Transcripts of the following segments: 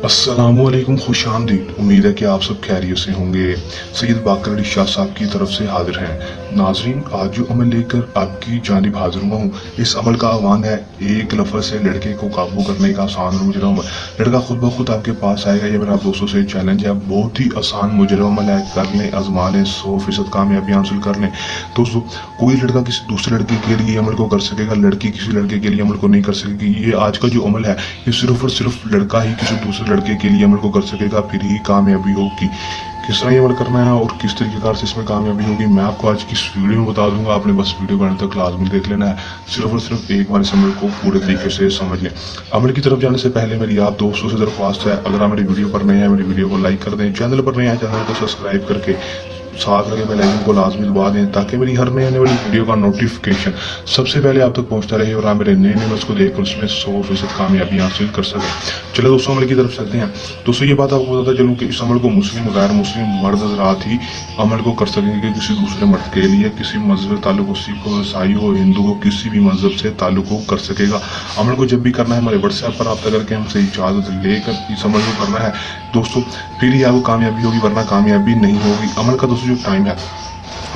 अस्सलामुअलैकुम, खुश आमदीद। उम्मीद है कि आप सब खैरियत से होंगे। सैयद बाकर अली शाह साहब की तरफ से हाजिर हैं। नाजरीन, आज जो अमल लेकर आपकी जानिब हाजिर हुआ हूँ, इस अमल का आह्वान है एक लफ्ज़ से लड़के को काबू करने का आसान और मुजरम अमल। लड़का खुद ब खुद आपके पास आएगा। ये मेरा आप दोस्तों से चैलेंज है। बहुत ही आसान मुजरम अमल है। कर लें, आजमा लें, 100% कामयाबी हासिल कर लें। दोस्तों, कोई लड़का किसी दूसरे लड़के के लिए अमल को कर सकेगा, लड़की किसी लड़के के लिए अमल को नहीं कर सकेगी। ये आज का जो अमल है, ये सिर्फ और सिर्फ लड़का ही किसी दूसरे लड़के के लिए अमल को कर सकेगा, फिर ही कामयाबी होगी। किस तरह ये अमल करना है और किस तरीके से इसमें कामयाबी होगी, मैं आपको आज की इस वीडियो में बता दूंगा। आपने बस वीडियो को अंत तक लाजमी देख लेना है। सिर्फ और सिर्फ एक बार इस अमल को पूरे तरीके से समझ लें। अमल की तरफ जाने से पहले मेरी आप दोस्तों से दरख्वास्त है, अगर आप मेरी वीडियो पर नए हैं, मेरी वीडियो को लाइक कर दें। चैनल पर नए हैं, चैनल को सब्सक्राइब करके साथ लगे बेल आइकन को लाजमी दबा दें, ताकि मेरी हर नई आने वाली वीडियो का नोटिफिकेशन सबसे पहले आप तक पहुंचता रहे और आप मेरे नए वीडियोस को देखकर उसमें 100% कामयाबी हासिल कर सकें। चलो दोस्तों, अमल की तरफ चलते हैं। दोस्तों, ये बात आपको बताता चलूँ कि इस अमल को मुस्लिम, गैर मुस्लिम, मर्द हज़रात ही अमल को कर सकेंगे। किसी दूसरे मर्द के लिए किसी मजहब से ताल्लुक हो, सिख हो, ईसाई हो, हिंदू हो, किसी भी मजहब से ताल्लुक हो, कर सकेगा। अमल को जब भी करना है, हमारे व्हाट्सएप पर रब्ता करके हमसे इजाज़त लेकर इस अमल को करना है दोस्तों, फिर ही आपको कामयाबी होगी, वरना कामयाबी नहीं होगी। अमल का दोस्तों जो टाइम है,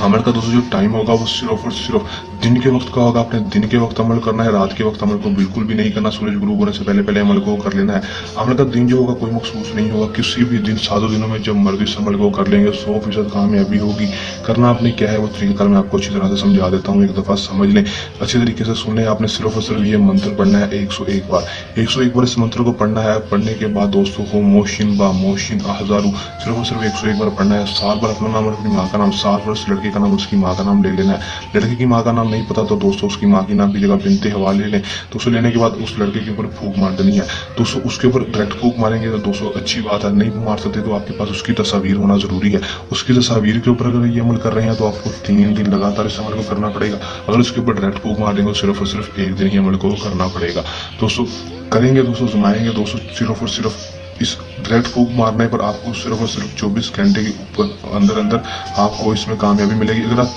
अमल का दोस्तों जो टाइम होगा वो सिर्फ और सिर्फ दिन के वक्त का होगा। आपने दिन के वक्त अमल करना है, रात के वक्त अमल को बिल्कुल भी नहीं करना। सूरज गुरूब होने से पहले पहले अमल को कर लेना है। अमल का दिन जो होगा कोई मखसूस नहीं होगा। किसी भी दिन, 7 दिनों में जब मर्जी इस अमल को कर लेंगे, 100% कामयाबी होगी। करना आपने क्या है वो तरीका मैं आपको अच्छी तरह से समझा देता हूँ। एक दफ़ा समझ लें, अच्छी तरीके से सुन लें। आपने सिर्फ और सिर्फ ये मंत्र पढ़ना है 101 बार। 101 बार इस मंत्र को पढ़ना है। पढ़ने के बाद दोस्तों को मोशिन बा मोशिन अहजारू सिर्फ और सिर्फ 101 बार पढ़ना है। 7 बार अपना नाम और अपनी माँ का नाम, 7 बार उस लड़के का नाम, उसकी माँ का नाम ले लेना है। लड़के की माँ का नाम नहीं पता तो दोस्तों उसकी माँ की नाम की जगह बिनते हवा ले लें। दोस्तों, लेने के बाद उस लड़के के ऊपर फूंक मार देनी है। दोस्तों, उसके ऊपर डायरेक्ट फूंक मारेंगे तो दोस्तों अच्छी बात है। नहीं मार सकते तो आपके पास उसकी तस्वीर होना जरूरी है। उसकी तस्वीर के ऊपर अगर ये अमल कर रहे हैं तो आपको 3 दिन लगातार इस अमल को करना पड़ेगा। अगर उसके ऊपर डायरेक्ट फूंक मार देंगे तो सिर्फ और सिर्फ 1 दिन ही अमल को करना पड़ेगा। दोस्तों करेंगे, दोस्तों जमाएंगे दोस्तों, सिर्फ और सिर्फ इस डायरेक्ट फूंक मारने पर आपको सिर्फ और सिर्फ 24 घंटे के ऊपर अंदर अंदर आपको इसमें कामयाबी मिलेगी। अगर आप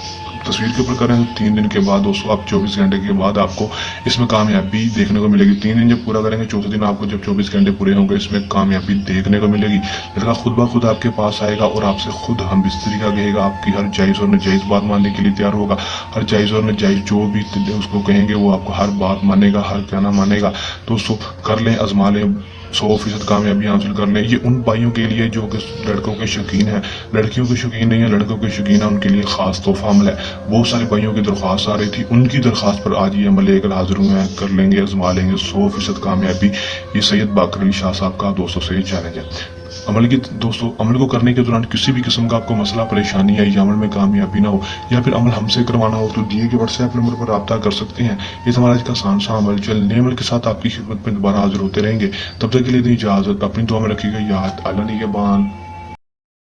तस्वीर के ऊपर करें तो 3 दिन के बाद दोस्तों, आप 24 घंटे के बाद आपको इसमें कामयाबी देखने को मिलेगी। 3 दिन जब पूरा करेंगे, चौथे दिन आपको जब 24 घंटे पूरे होंगे, इसमें कामयाबी देखने को मिलेगी। लड़का खुद ब खुद आपके पास आएगा और आपसे खुद हम बिस्तरी का कहेगा। आपकी हर जायज़ और नाजायज़ बात मानने के लिए तैयार होगा। हर जायज़ और नाजायज़ जो भी उसको कहेंगे वो आपको हर बात मानेगा, हर कहना मानेगा। दोस्तों कर लें, आजमा लें, 100% कामयाबी हासिल कर लें। ये उन भाइयों के लिए जो कि लड़कों के शौकीन हैं, लड़कियों के शौकीन नहीं है, लड़कों के शौकीन है, उनके लिए खास तोहफा अमल है। बहुत सारे भाइयों की दरख्वास्त आ रही थी, उनकी दरख्वास्त पर आज ये अमल लेकर हाजिर हुए हैं। कर लेंगे, आजमा लेंगे, 100% कामयाबी। ये सैयद बाकर अली शाह साहब का दोस्तों से चैलेंज है। अमल की दोस्तों, अमल को करने के दौरान किसी भी किस्म का आपको मसला, परेशानी है या अमल में कामयाबी ना हो, या फिर अमल हमसे करवाना हो, तो दिए गए व्हाट्सएप नंबर पर रब्ता कर सकते हैं। ये हमारा आज का आसान सा अमल। चल नए अमल के साथ आपकी खिदमत में दोबारा हाजिर होते रहेंगे। तब तक के लिए दी इजाज़त। अपनी दुआ में रखिएगा याद। अल्लाह निगहबान।